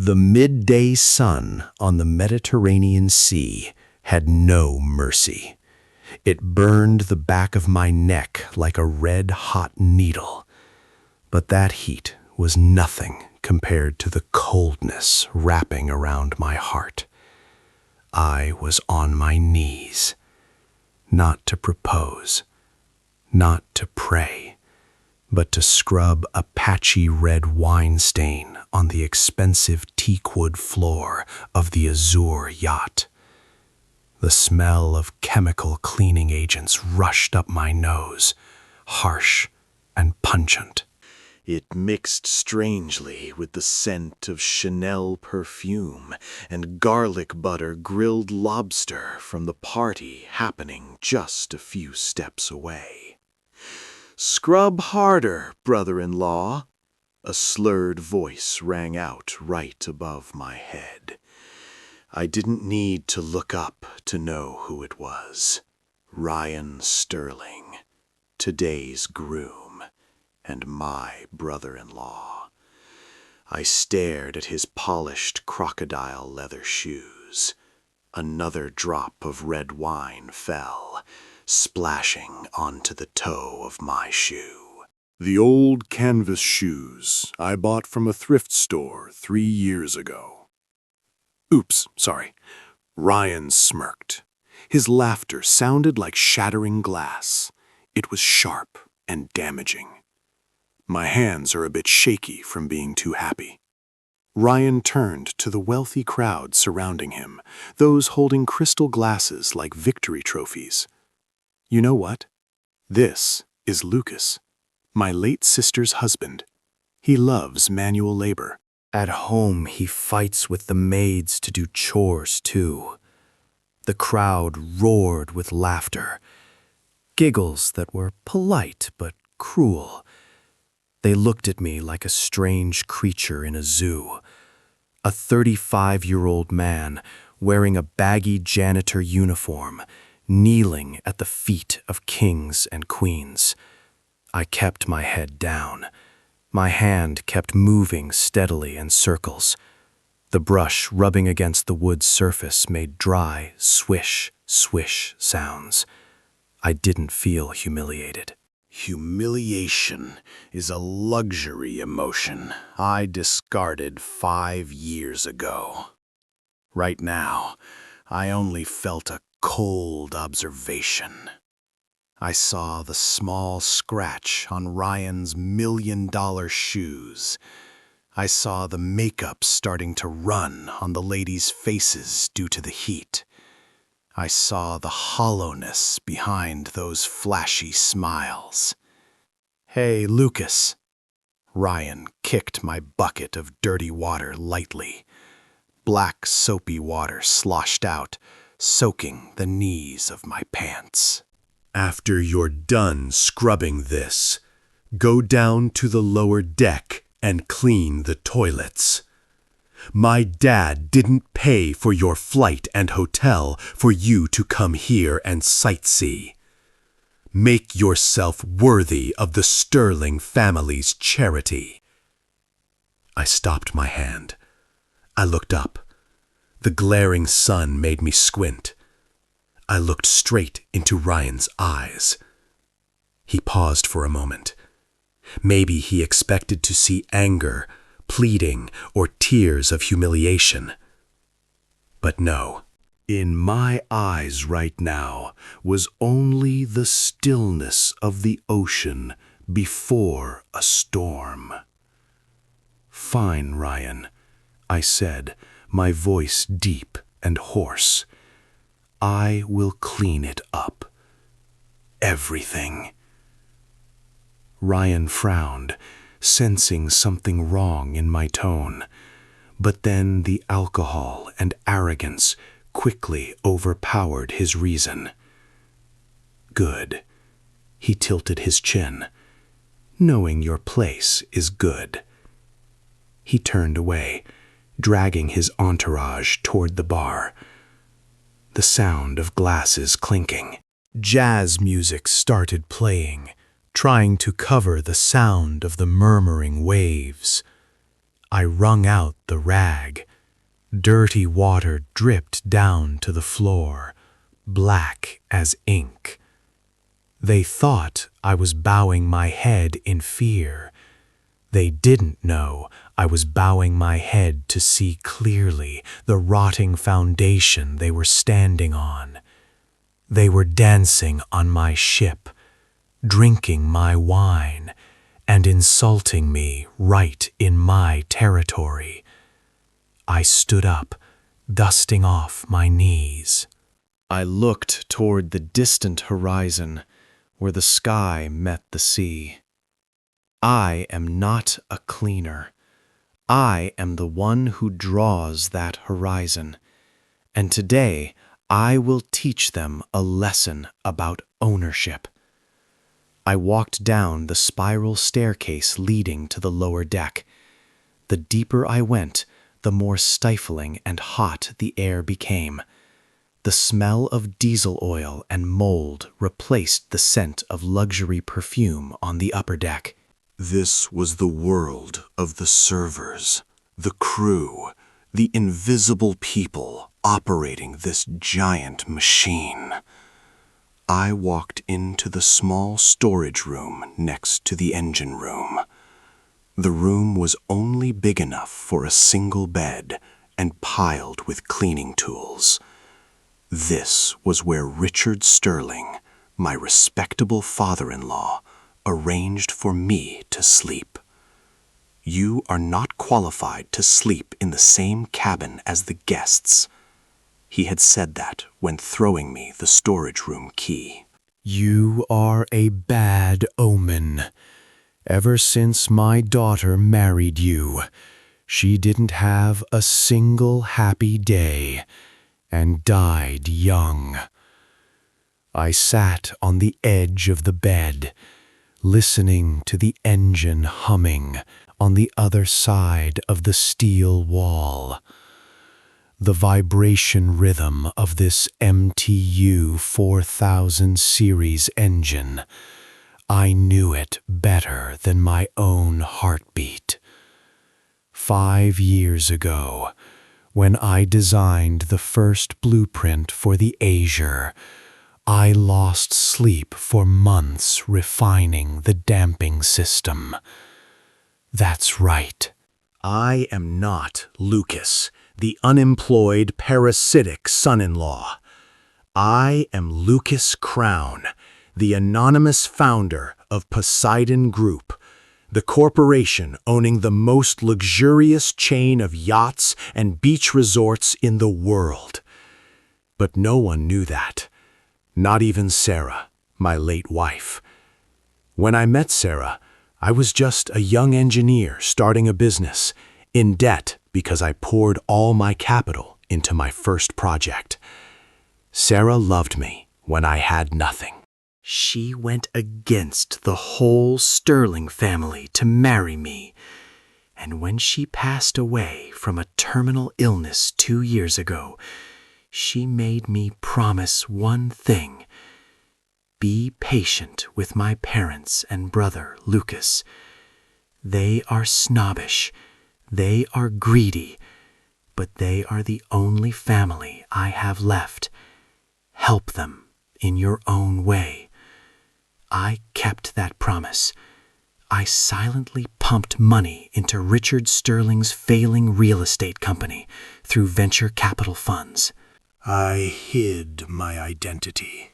The midday sun on the Mediterranean Sea had no mercy. It burned the back of my neck like a red-hot needle. But that heat was nothing compared to the coldness wrapping around my heart. I was on my knees, not to propose, not to pray, but to scrub a patchy red wine stain on the expensive teakwood floor of the azure yacht. The smell of chemical cleaning agents rushed up my nose, harsh and pungent. It mixed strangely with the scent of Chanel perfume and garlic butter grilled lobster from the party happening just a few steps away. "Scrub harder, brother-in-law," a slurred voice rang out right above my head. I didn't need to look up to know who it was. Ryan Sterling, today's groom, and my brother-in-law. I stared at his polished crocodile leather shoes. Another drop of red wine fell, splashing onto the toe of my shoe. The old canvas shoes I bought from a thrift store 3 years ago. Oops, sorry. Ryan smirked. His laughter sounded like shattering glass. It was sharp and damaging. My hands are a bit shaky from being too happy. Ryan turned to the wealthy crowd surrounding him, those holding crystal glasses like victory trophies. "You know what? This is Lucas, my late sister's husband. He loves manual labor. At home, he fights with the maids to do chores, too." The crowd roared with laughter, giggles that were polite but cruel. They looked at me like a strange creature in a zoo. A 35-year-old man wearing a baggy janitor uniform, kneeling at the feet of kings and queens. I kept my head down. My hand kept moving steadily in circles. The brush rubbing against the wood surface made dry, swish, swish sounds. I didn't feel humiliated. Humiliation is a luxury emotion I discarded 5 years ago. Right now, I only felt a cold observation. I saw the small scratch on Ryan's $1,000,000 shoes. I saw the makeup starting to run on the ladies' faces due to the heat. I saw the hollowness behind those flashy smiles. "Hey, Lucas." Ryan kicked my bucket of dirty water lightly. Black soapy water sloshed out, soaking the knees of my pants. "After you're done scrubbing this, go down to the lower deck and clean the toilets. My dad didn't pay for your flight and hotel for you to come here and sightsee. Make yourself worthy of the Sterling family's charity." I stopped my hand. I looked up. The glaring sun made me squint. I looked straight into Ryan's eyes. He paused for a moment. Maybe he expected to see anger, pleading, or tears of humiliation. But no. In my eyes right now was only the stillness of the ocean before a storm. "Fine, Ryan," I said, my voice deep and hoarse. "I will clean it up. Everything." Ryan frowned, sensing something wrong in my tone. But then the alcohol and arrogance quickly overpowered his reason. "Good." He tilted his chin. "Knowing your place is good." He turned away, dragging his entourage toward the bar. The sound of glasses clinking. Jazz music started playing, trying to cover the sound of the murmuring waves. I wrung out the rag. Dirty water dripped down to the floor, black as ink. They thought I was bowing my head in fear. They didn't know I was bowing my head to see clearly the rotting foundation they were standing on. They were dancing on my ship, drinking my wine, and insulting me right in my territory. I stood up, dusting off my knees. I looked toward the distant horizon, where the sky met the sea. I am not a cleaner. I am the one who draws that horizon. And today, I will teach them a lesson about ownership. I walked down the spiral staircase leading to the lower deck. The deeper I went, the more stifling and hot the air became. The smell of diesel oil and mold replaced the scent of luxury perfume on the upper deck. This was the world of the servers, the crew, the invisible people operating this giant machine. I walked into the small storage room next to the engine room. The room was only big enough for a single bed and piled with cleaning tools. This was where Richard Sterling, my respectable father-in-law, arranged for me to sleep. You are not qualified to sleep in the same cabin as the guests. He had said that when throwing me the storage room key. You are a bad omen. Ever since my daughter married you, she didn't have a single happy day and died young. I sat on the edge of the bed, listening to the engine humming on the other side of the steel wall. The vibration rhythm of this MTU 4000 series engine, I knew it better than my own heartbeat. 5 years ago, when I designed the first blueprint for the Azure, I lost sleep for months refining the damping system. That's right. I am not Lucas, the unemployed parasitic son-in-law. I am Lucas Crown, the anonymous founder of Poseidon Group, the corporation owning the most luxurious chain of yachts and beach resorts in the world. But no one knew that. Not even Sarah, my late wife. When I met Sarah, I was just a young engineer starting a business, in debt because I poured all my capital into my first project. Sarah loved me when I had nothing. She went against the whole Sterling family to marry me, and when she passed away from a terminal illness 2 years ago, she made me promise one thing: be patient with my parents and brother, Lucas. They are snobbish, they are greedy, but they are the only family I have left. Help them in your own way. I kept that promise. I silently pumped money into Richard Sterling's failing real estate company through venture capital funds. I hid my identity,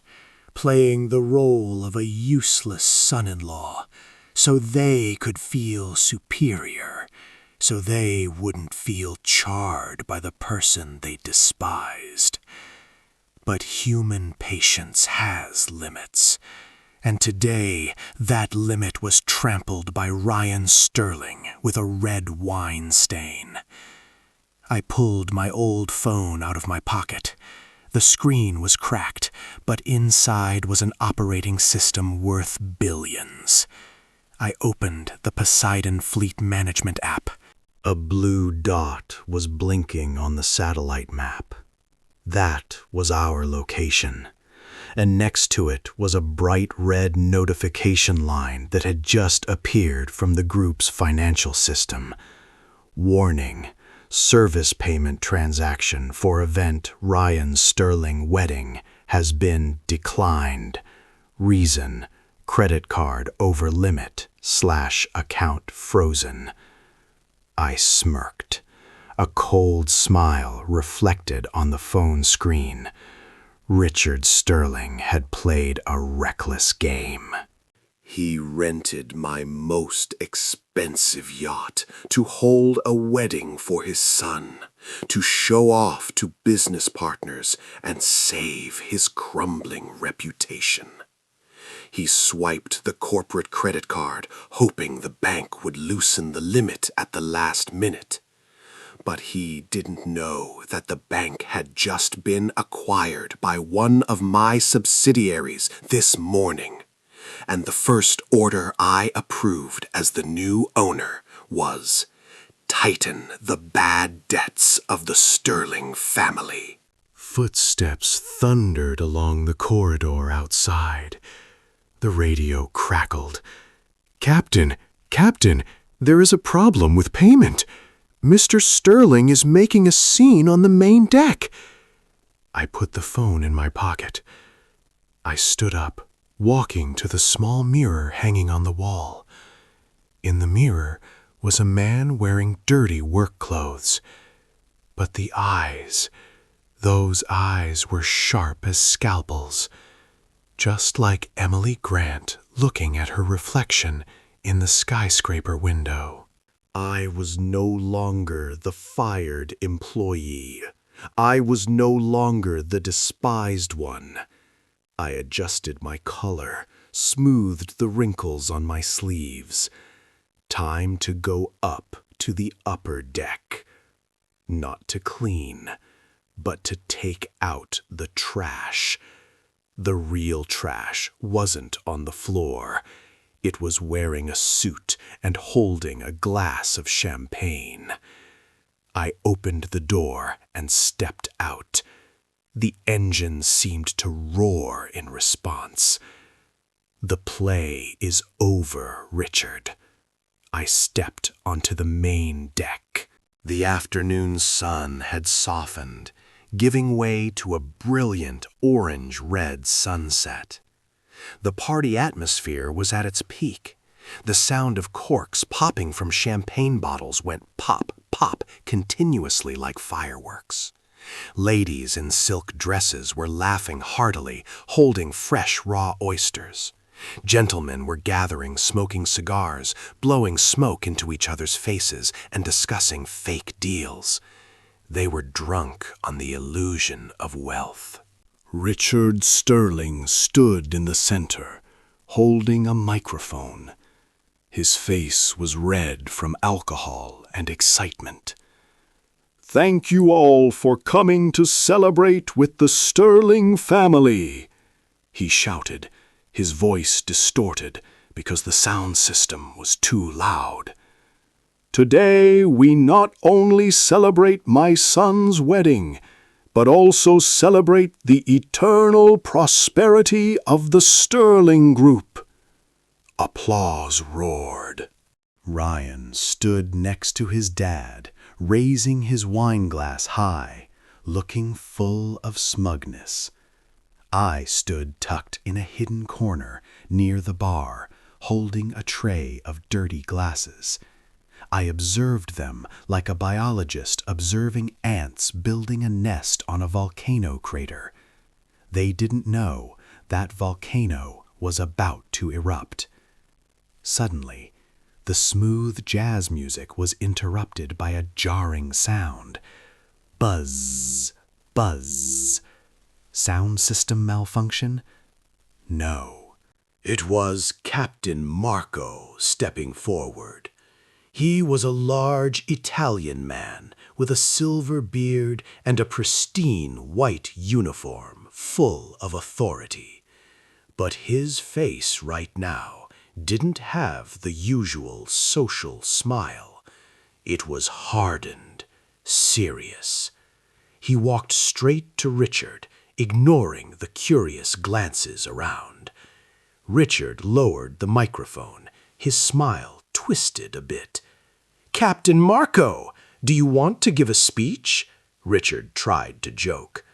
playing the role of a useless son-in-law, so they could feel superior, so they wouldn't feel charred by the person they despised. But human patience has limits, and today that limit was trampled by Ryan Sterling with a red wine stain. I pulled my old phone out of my pocket. The screen was cracked, but inside was an operating system worth billions. I opened the Poseidon Fleet Management app. A blue dot was blinking on the satellite map. That was our location, and next to it was a bright red notification line that had just appeared from the group's financial system. Warning. Service payment transaction for event Ryan Sterling wedding has been declined. Reason. Credit card over limit / account frozen. I smirked. A cold smile reflected on the phone screen. Richard Sterling had played a reckless game. He rented my most expensive yacht to hold a wedding for his son, to show off to business partners and save his crumbling reputation. He swiped the corporate credit card, hoping the bank would loosen the limit at the last minute. But he didn't know that the bank had just been acquired by one of my subsidiaries this morning. And the first order I approved as the new owner was tighten the bad debts of the Sterling family. Footsteps thundered along the corridor outside. The radio crackled. Captain, there is a problem with payment. Mr. Sterling is making a scene on the main deck. I put the phone in my pocket. I stood up, walking to the small mirror hanging on the wall. In the mirror was a man wearing dirty work clothes. But the eyes, those eyes were sharp as scalpels, just like Emily Grant looking at her reflection in the skyscraper window. I was no longer the fired employee. I was no longer the despised one. I adjusted my collar, smoothed the wrinkles on my sleeves. Time to go up to the upper deck. Not to clean, but to take out the trash. The real trash wasn't on the floor. It was wearing a suit and holding a glass of champagne. I opened the door and stepped out. The engine seemed to roar in response. The play is over, Richard. I stepped onto the main deck. The afternoon sun had softened, giving way to a brilliant orange-red sunset. The party atmosphere was at its peak. The sound of corks popping from champagne bottles went pop, pop continuously like fireworks. Ladies in silk dresses were laughing heartily, holding fresh raw oysters. Gentlemen were gathering, smoking cigars, blowing smoke into each other's faces, and discussing fake deals. They were drunk on the illusion of wealth. Richard Sterling stood in the center, holding a microphone. His face was red from alcohol and excitement. "Thank you all for coming to celebrate with the Sterling family," he shouted, his voice distorted because the sound system was too loud. "Today we not only celebrate my son's wedding, but also celebrate the eternal prosperity of the Sterling Group." Applause roared. Ryan stood next to his dad, raising his wine glass high, looking full of smugness. I stood tucked in a hidden corner near the bar, holding a tray of dirty glasses. I observed them like a biologist observing ants building a nest on a volcano crater. They didn't know that volcano was about to erupt. Suddenly, the smooth jazz music was interrupted by a jarring sound. Buzz, buzz. Sound system malfunction? No. It was Captain Marco stepping forward. He was a large Italian man with a silver beard and a pristine white uniform full of authority. But his face right now didn't have the usual social smile. It was hardened, serious. He walked straight to Richard, ignoring the curious glances around. Richard lowered the microphone, his smile twisted a bit. Captain Marco, do you want to give a speech? Richard tried to joke.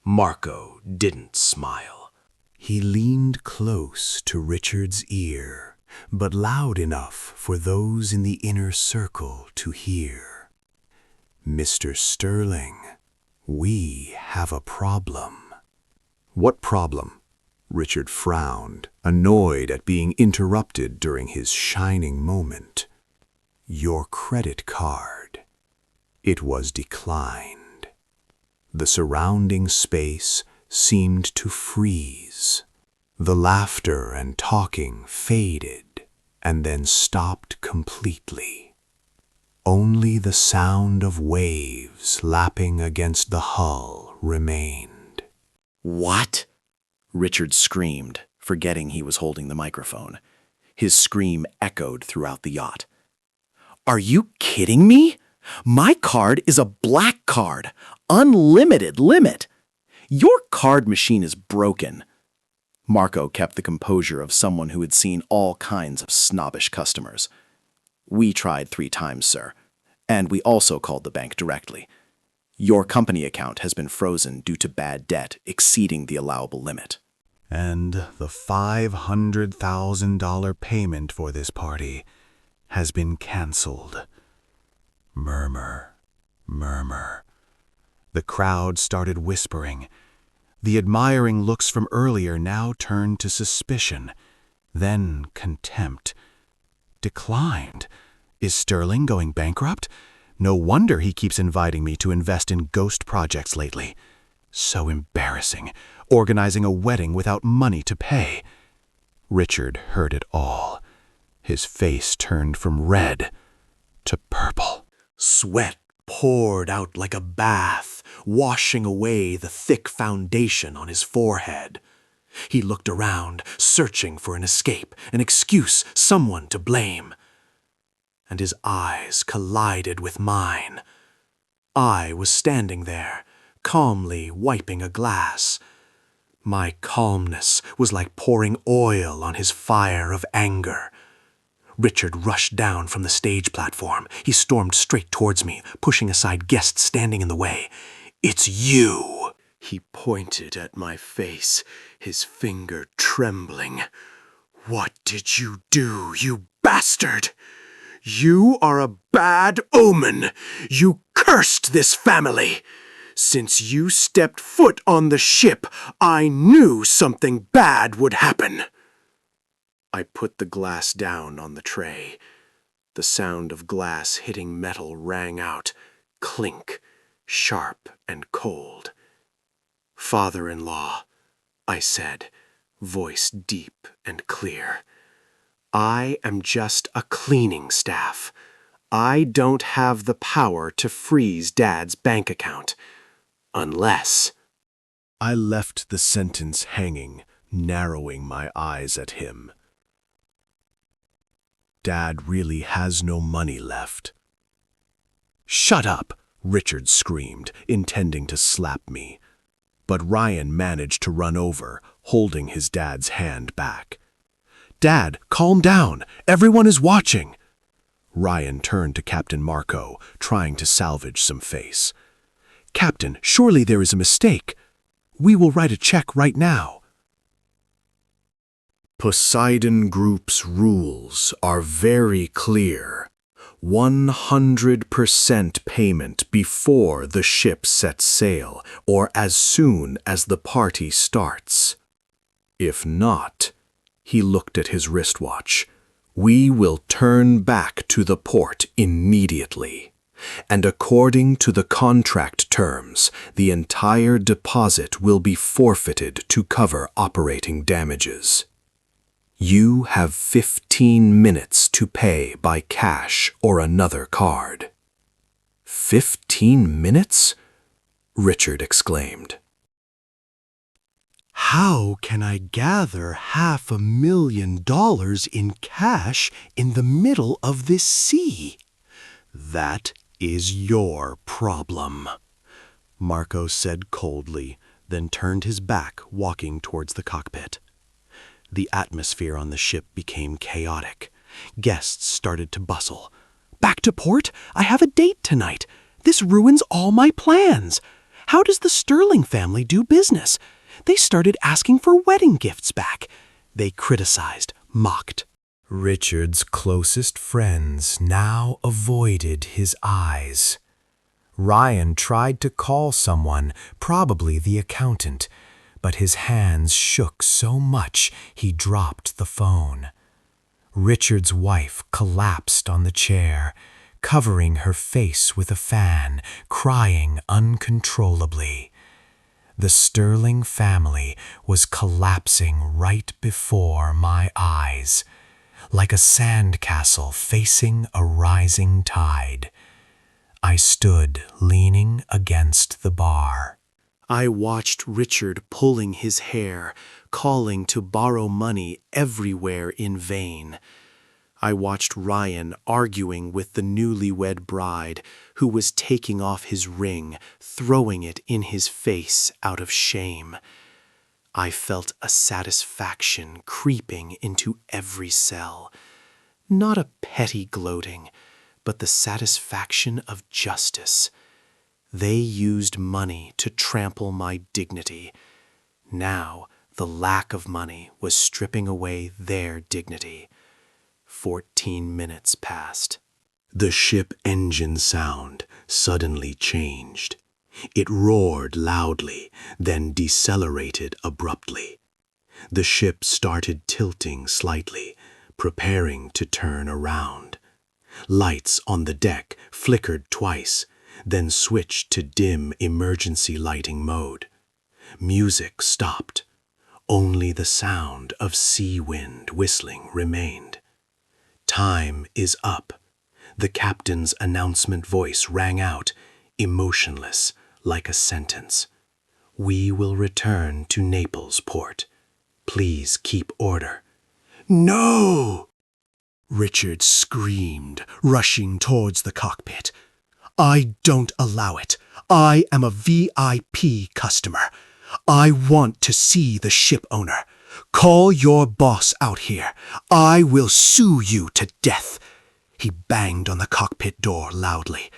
Marco didn't smile. He leaned close to Richard's ear, but loud enough for those in the inner circle to hear. Mr. Sterling, we have a problem. What problem? Richard frowned, annoyed at being interrupted during his shining moment. Your credit card. It was declined. The surrounding space seemed to freeze. The laughter and talking faded and then stopped completely. Only the sound of waves lapping against the hull remained. "What?" Richard screamed, forgetting he was holding the microphone. His scream echoed throughout the yacht. "Are you kidding me? My card is a black card, unlimited limit. Your card machine is broken." Marco kept the composure of someone who had seen all kinds of snobbish customers. "We tried 3 times, sir, and we also called the bank directly. Your company account has been frozen due to bad debt exceeding the allowable limit." And the $500,000 payment for this party has been canceled. Murmur, murmur. The crowd started whispering. The admiring looks from earlier now turned to suspicion, then contempt. Declined. Is Sterling going bankrupt? No wonder he keeps inviting me to invest in ghost projects lately. So embarrassing, organizing a wedding without money to pay. Richard heard it all. His face turned from red to purple. Sweat poured out like a bath, washing away the thick foundation on his forehead. He looked around, searching for an escape, an excuse, someone to blame. And his eyes collided with mine. I was standing there, calmly wiping a glass. My calmness was like pouring oil on his fire of anger. Richard rushed down from the stage platform. He stormed straight towards me, pushing aside guests standing in the way. "It's you!" He pointed at my face, his finger trembling. "What did you do, you bastard? You are a bad omen. You cursed this family. Since you stepped foot on the ship, I knew something bad would happen." I put the glass down on the tray. The sound of glass hitting metal rang out, clink, sharp and cold. "Father-in-law," I said, voice deep and clear, "I am just a cleaning staff. I don't have the power to freeze Dad's bank account. Unless—" I left the sentence hanging, narrowing my eyes at him. Dad really has no money left. "Shut up!" Richard screamed, intending to slap me. But Ryan managed to run over, holding his dad's hand back. "Dad, calm down! Everyone is watching!" Ryan turned to Captain Marco, trying to salvage some face. "Captain, surely there is a mistake. We will write a check right now." Poseidon Group's rules are very clear. 100% payment before the ship sets sail or as soon as the party starts. If not, he looked at his wristwatch, we will turn back to the port immediately. And according to the contract terms, the entire deposit will be forfeited to cover operating damages. You have 15 minutes to pay by cash or another card. 15 minutes? Richard exclaimed. How can I gather $500,000 in cash in the middle of this sea? That is your problem, Marco said coldly, then turned his back, walking towards the cockpit. The atmosphere on the ship became chaotic. Guests started to bustle. Back to port? I have a date tonight. This ruins all my plans. How does the Sterling family do business? They started asking for wedding gifts back. They criticized, mocked. Richard's closest friends now avoided his eyes. Ryan tried to call someone, probably the accountant, but his hands shook so much he dropped the phone. Richard's wife collapsed on the chair, covering her face with a fan, crying uncontrollably. The Sterling family was collapsing right before my eyes, like a sandcastle facing a rising tide. I stood leaning against the bar. I watched Richard pulling his hair, calling to borrow money everywhere in vain. I watched Ryan arguing with the newlywed bride, who was taking off his ring, throwing it in his face out of shame. I felt a satisfaction creeping into every cell. Not a petty gloating, but the satisfaction of justice. They used money to trample my dignity. Now, the lack of money was stripping away their dignity. 14 minutes passed. The ship engine sound suddenly changed. It roared loudly, then decelerated abruptly. The ship started tilting slightly, preparing to turn around. Lights on the deck flickered twice, then switched to dim emergency lighting mode. Music stopped. Only the sound of sea wind whistling remained. Time is up. The captain's announcement voice rang out, emotionless, like a sentence. We will return to Naples port. Please keep order. No! Richard screamed, rushing towards the cockpit. I don't allow it. I am a VIP customer. I want to see the ship owner. Call your boss out here. I will sue you to death. He banged on the cockpit door loudly,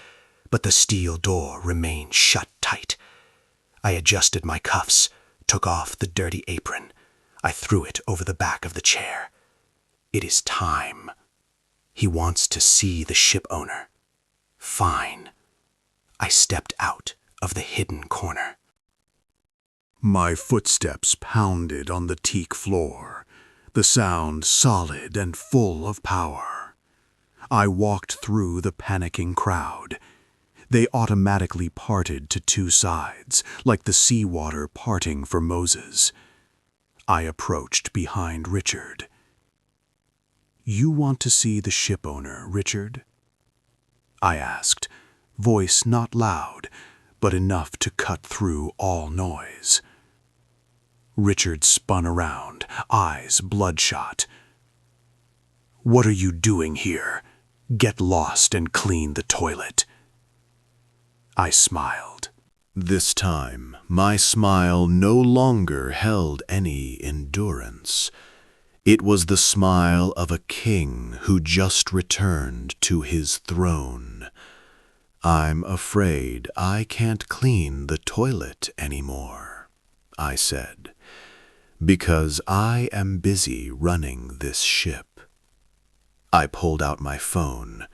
but the steel door remained shut tight. I adjusted my cuffs, took off the dirty apron. I threw it over the back of the chair. It is time. He wants to see the ship owner. Fine. I stepped out of the hidden corner. My footsteps pounded on the teak floor, the sound solid and full of power. I walked through the panicking crowd. They automatically parted to two sides, like the seawater parting for Moses. I approached behind Richard. You want to see the ship owner, Richard? I asked, voice not loud, but enough to cut through all noise. Richard spun around, eyes bloodshot. What are you doing here? Get lost and clean the toilet. I smiled. This time, my smile no longer held any endurance. It was the smile of a king who just returned to his throne. I'm afraid I can't clean the toilet anymore, I said, because I am busy running this ship. I pulled out my phone.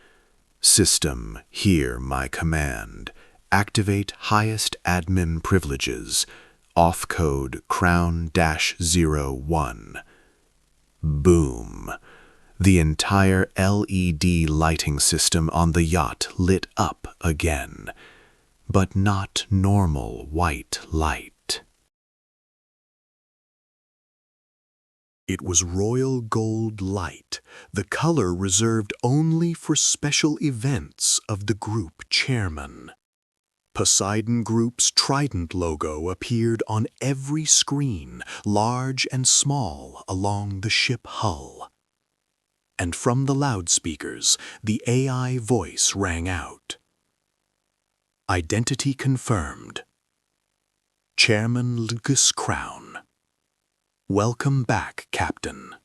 System, hear my command. Activate highest admin privileges. Off code Crown-01. Boom. The entire LED lighting system on the yacht lit up again, but not normal white light. It was royal gold light, the color reserved only for special events of the group chairman. Poseidon Group's Trident logo appeared on every screen, large and small, along the ship hull. And from the loudspeakers, the AI voice rang out. Identity confirmed. Chairman Lucas Crown. Welcome back, Captain.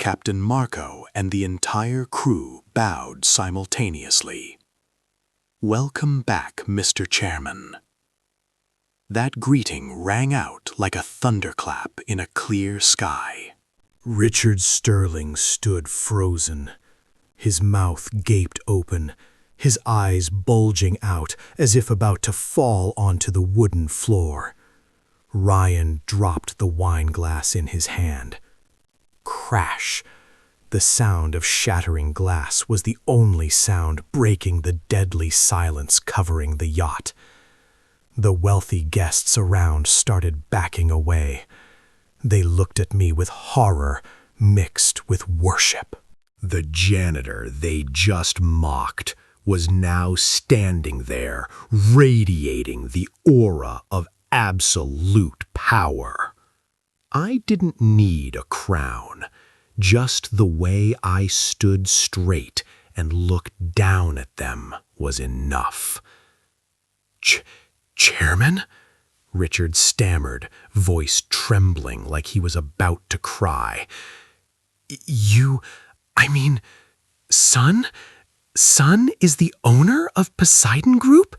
Captain Marco and the entire crew bowed simultaneously. "Welcome back, Mr. Chairman." That greeting rang out like a thunderclap in a clear sky. Richard Sterling stood frozen. His mouth gaped open, his eyes bulging out as if about to fall onto the wooden floor. Ryan dropped the wine glass in his hand. Crash! The sound of shattering glass was the only sound breaking the deadly silence covering the yacht. The wealthy guests around started backing away. They looked at me with horror mixed with worship. The janitor they just mocked was now standing there, radiating the aura of absolute power. I didn't need a crown. Just the way I stood straight and looked down at them was enough. Chairman? Richard stammered, voice trembling like he was about to cry. Son? Son is the owner of Poseidon Group?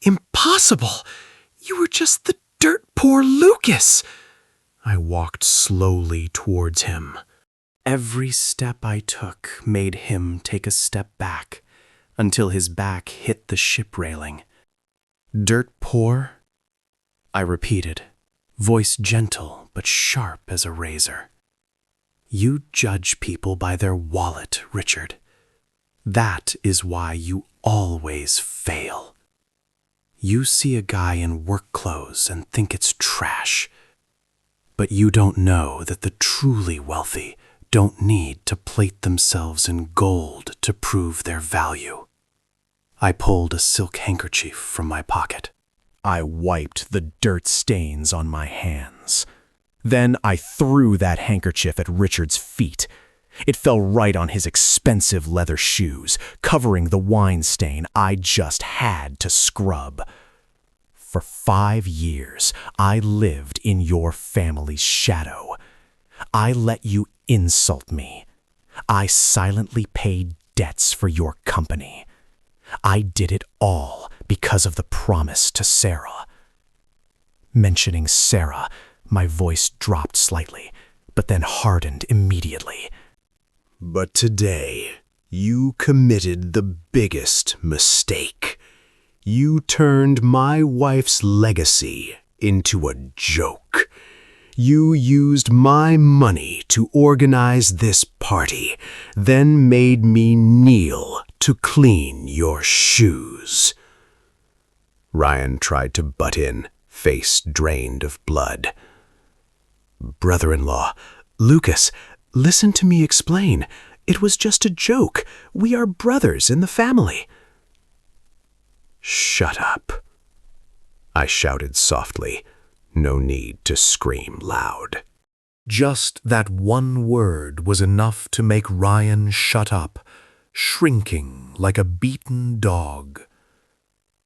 Impossible! You were just the dirt poor Lucas! I walked slowly towards him. Every step I took made him take a step back, until his back hit the ship railing. "Dirt poor?" I repeated, voice gentle but sharp as a razor. "You judge people by their wallet, Richard. That is why you always fail. You see a guy in work clothes and think it's trash. But you don't know that the truly wealthy don't need to plate themselves in gold to prove their value." I pulled a silk handkerchief from my pocket. I wiped the dirt stains on my hands. Then I threw that handkerchief at Richard's feet. It fell right on his expensive leather shoes, covering the wine stain I just had to scrub. For 5 years, I lived in your family's shadow. I let you insult me. I silently paid debts for your company. I did it all because of the promise to Sarah. Mentioning Sarah, my voice dropped slightly, but then hardened immediately. But today, you committed the biggest mistake. You turned my wife's legacy into a joke. You used my money to organize this party, then made me kneel to clean your shoes. Ryan tried to butt in, face drained of blood. Brother-in-law, Lucas, listen to me explain. It was just a joke. We are brothers in the family. Shut up, I shouted softly. No need to scream loud. Just that one word was enough to make Ryan shut up, shrinking like a beaten dog.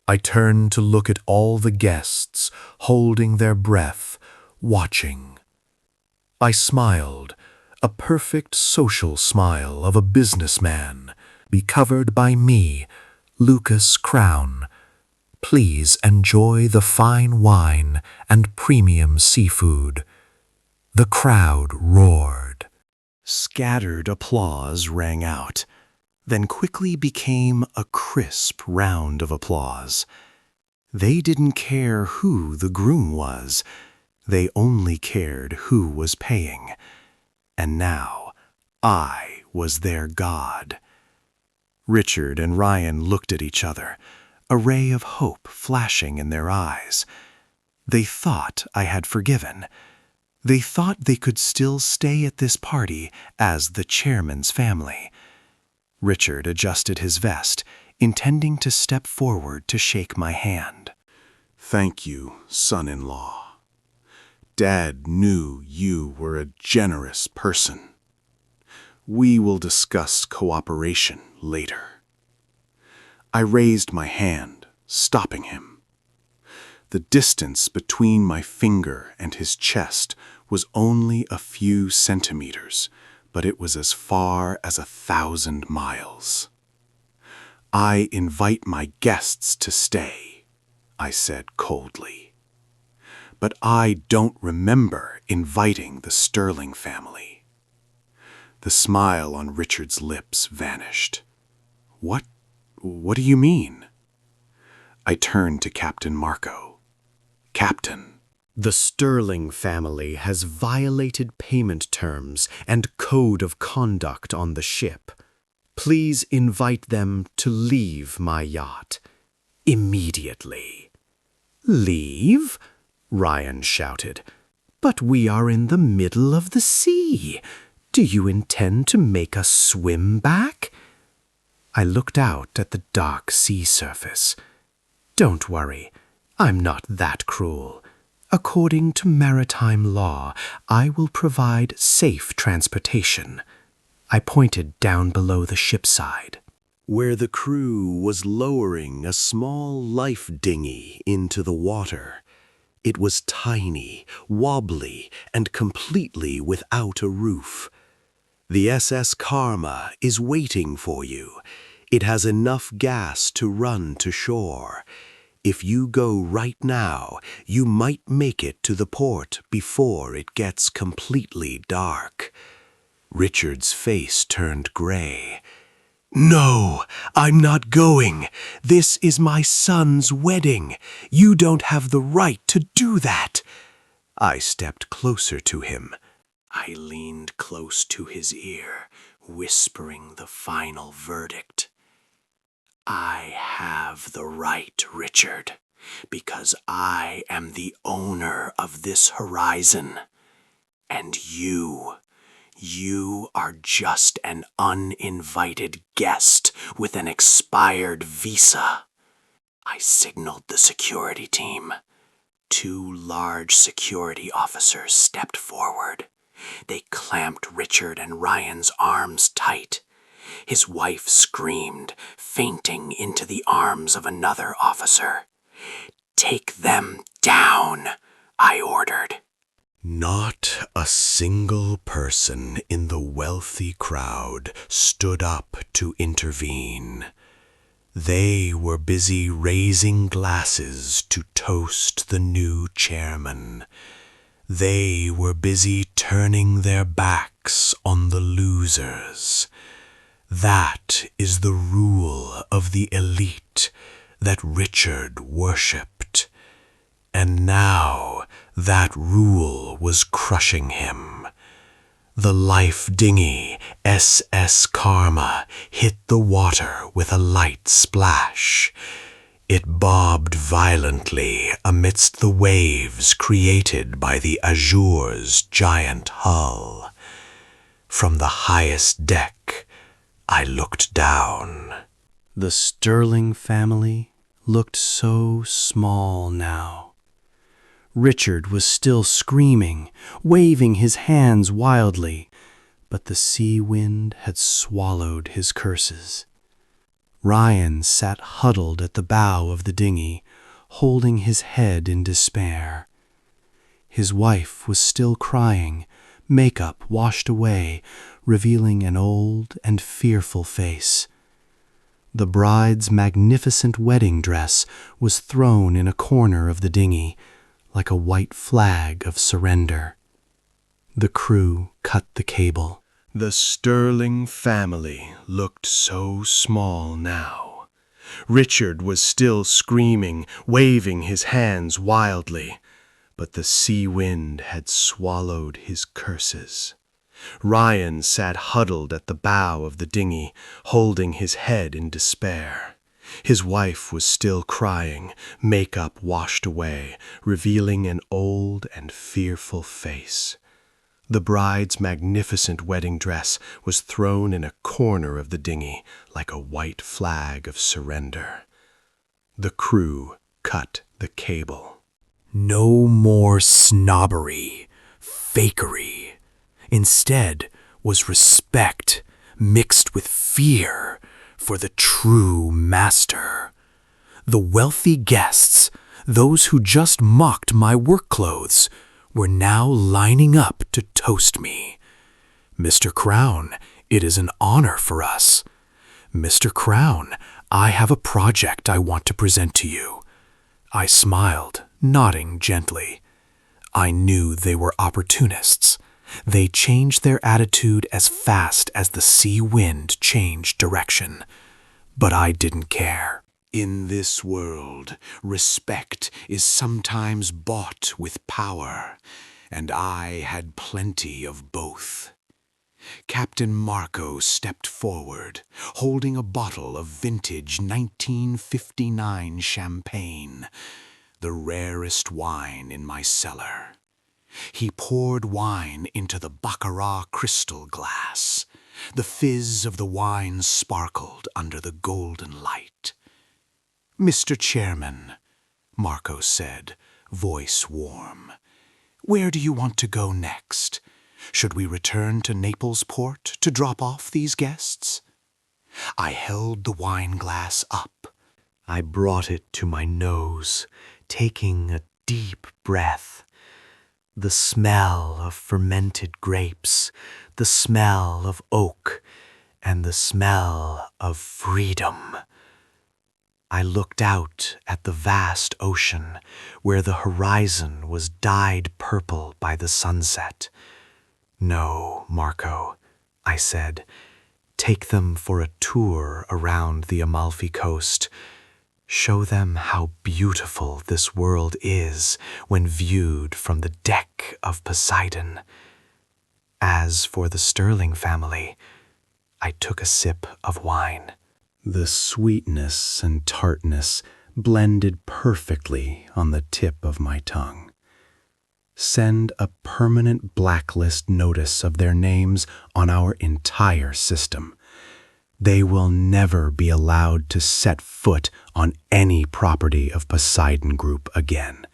I turned to look at all the guests, holding their breath, watching. I smiled, a perfect social smile of a businessman, be covered by me, Lucas Crown. Please enjoy the fine wine and premium seafood. The crowd roared. Scattered applause rang out, then quickly became a crisp round of applause. They didn't care who the groom was. They only cared who was paying. And now, I was their god. Richard and Ryan looked at each other, a ray of hope flashing in their eyes. They thought I had forgiven. They thought they could still stay at this party as the chairman's family. Richard adjusted his vest, intending to step forward to shake my hand. "Thank you, son-in-law. Dad knew you were a generous person. We will discuss cooperation later." I raised my hand, stopping him. The distance between my finger and his chest was only a few centimeters, but it was as far as 1,000 miles. "I invite my guests to stay," I said coldly. "But I don't remember inviting the Sterling family." The smile on Richard's lips vanished. What do you mean?" I turned to Captain Marco. "Captain." The Sterling family has violated payment terms and code of conduct on the ship. Please invite them to leave my yacht immediately." "Leave?" Ryan shouted. "But we are in the middle of the sea. Do you intend to make us swim back?" I looked out at the dark sea surface. "Don't worry, I'm not that cruel. According to maritime law, I will provide safe transportation." I pointed down below the ship's side, where the crew was lowering a small life dinghy into the water. It was tiny, wobbly, and completely without a roof. "The SS Karma is waiting for you. It has enough gas to run to shore. If you go right now, you might make it to the port before it gets completely dark." Richard's face turned gray. "No, I'm not going. This is my son's wedding. You don't have the right to do that." I stepped closer to him. I leaned close to his ear, whispering the final verdict. "I have the right, Richard, because I am the owner of this horizon. And you are just an uninvited guest with an expired visa." I signaled the security team. 2 large security officers stepped forward. They clamped Richard and Ryan's arms tight. His wife screamed, fainting into the arms of another officer. "Take them down," I ordered. Not a single person in the wealthy crowd stood up to intervene. They were busy raising glasses to toast the new chairman. They were busy turning their backs on the losers. That is the rule of the elite that Richard worshipped. And now that rule was crushing him. The life dinghy, SS Karma, hit the water with a light splash. It bobbed violently amidst the waves created by the Azure's giant hull. From the highest deck, I looked down. The Sterling family looked so small now. Richard was still screaming, waving his hands wildly, but the sea wind had swallowed his curses. Ryan sat huddled at the bow of the dinghy, holding his head in despair. His wife was still crying, makeup washed away, revealing an old and fearful face. The bride's magnificent wedding dress was thrown in a corner of the dinghy, like a white flag of surrender. The crew cut the cable. The Sterling family looked so small now. Richard was still screaming, waving his hands wildly, but the sea wind had swallowed his curses. Ryan sat huddled at the bow of the dinghy, holding his head in despair. His wife was still crying, makeup washed away, revealing an old and fearful face. The bride's magnificent wedding dress was thrown in a corner of the dinghy like a white flag of surrender. The crew cut the cable. No more snobbery, fakery. Instead was respect mixed with fear for the true master. The wealthy guests, those who just mocked my work clothes, were now lining up to toast me. Mr. Crown, it is an honor for us. Mr. Crown, I have a project I want to present to you. I smiled, nodding gently. I knew they were opportunists. They changed their attitude as fast as the sea wind changed direction. But I didn't care. In this world, respect is sometimes bought with power, and I had plenty of both. Captain Marco stepped forward, holding a bottle of vintage 1959 champagne, the rarest wine in my cellar. He poured wine into the baccarat crystal glass. The fizz of the wine sparkled under the golden light. "Mr. Chairman," Marco said, voice warm, "where do you want to go next? Should we return to Naples Port to drop off these guests?" I held the wine glass up. I brought it to my nose, taking a deep breath. The smell of fermented grapes, the smell of oak, and the smell of freedom. I looked out at the vast ocean, where the horizon was dyed purple by the sunset. "No, Marco," I said, "take them for a tour around the Amalfi Coast. Show them how beautiful this world is when viewed from the deck of Poseidon." As for the Sterling family, I took a sip of wine. The sweetness and tartness blended perfectly on the tip of my tongue. Send a permanent blacklist notice of their names on our entire system. They will never be allowed to set foot on any property of Poseidon Group again,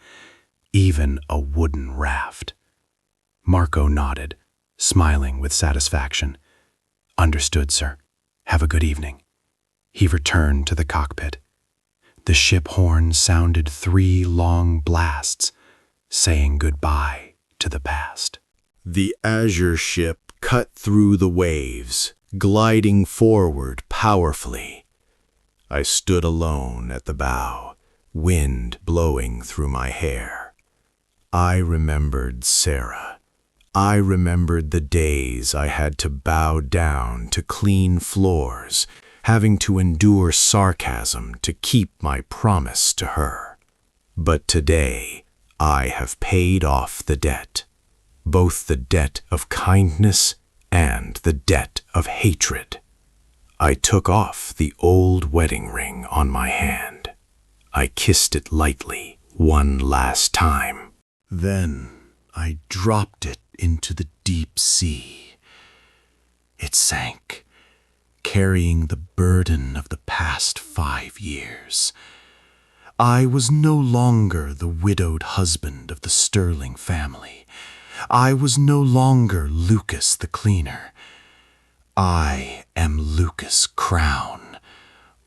even a wooden raft. Marco nodded, smiling with satisfaction. "Understood, sir. Have a good evening." He returned to the cockpit. The ship horn sounded 3 long blasts, saying goodbye to the past. The azure ship cut through the waves, gliding forward powerfully. I stood alone at the bow, wind blowing through my hair. I remembered Sarah. I remembered the days I had to bow down to clean floors, having to endure sarcasm to keep my promise to her. But today, I have paid off the debt, both the debt of kindness and the debt of hatred. I took off the old wedding ring on my hand. I kissed it lightly one last time. Then I dropped it into the deep sea. It sank, carrying the burden of the past 5 years. I was no longer the widowed husband of the Sterling family. I was no longer Lucas the cleaner. I am Lucas Crown,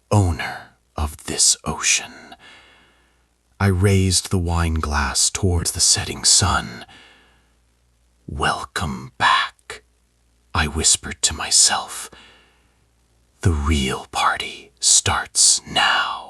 owner of this ocean. I raised the wine glass towards the setting sun. "Welcome back," I whispered to myself. "The real party starts now."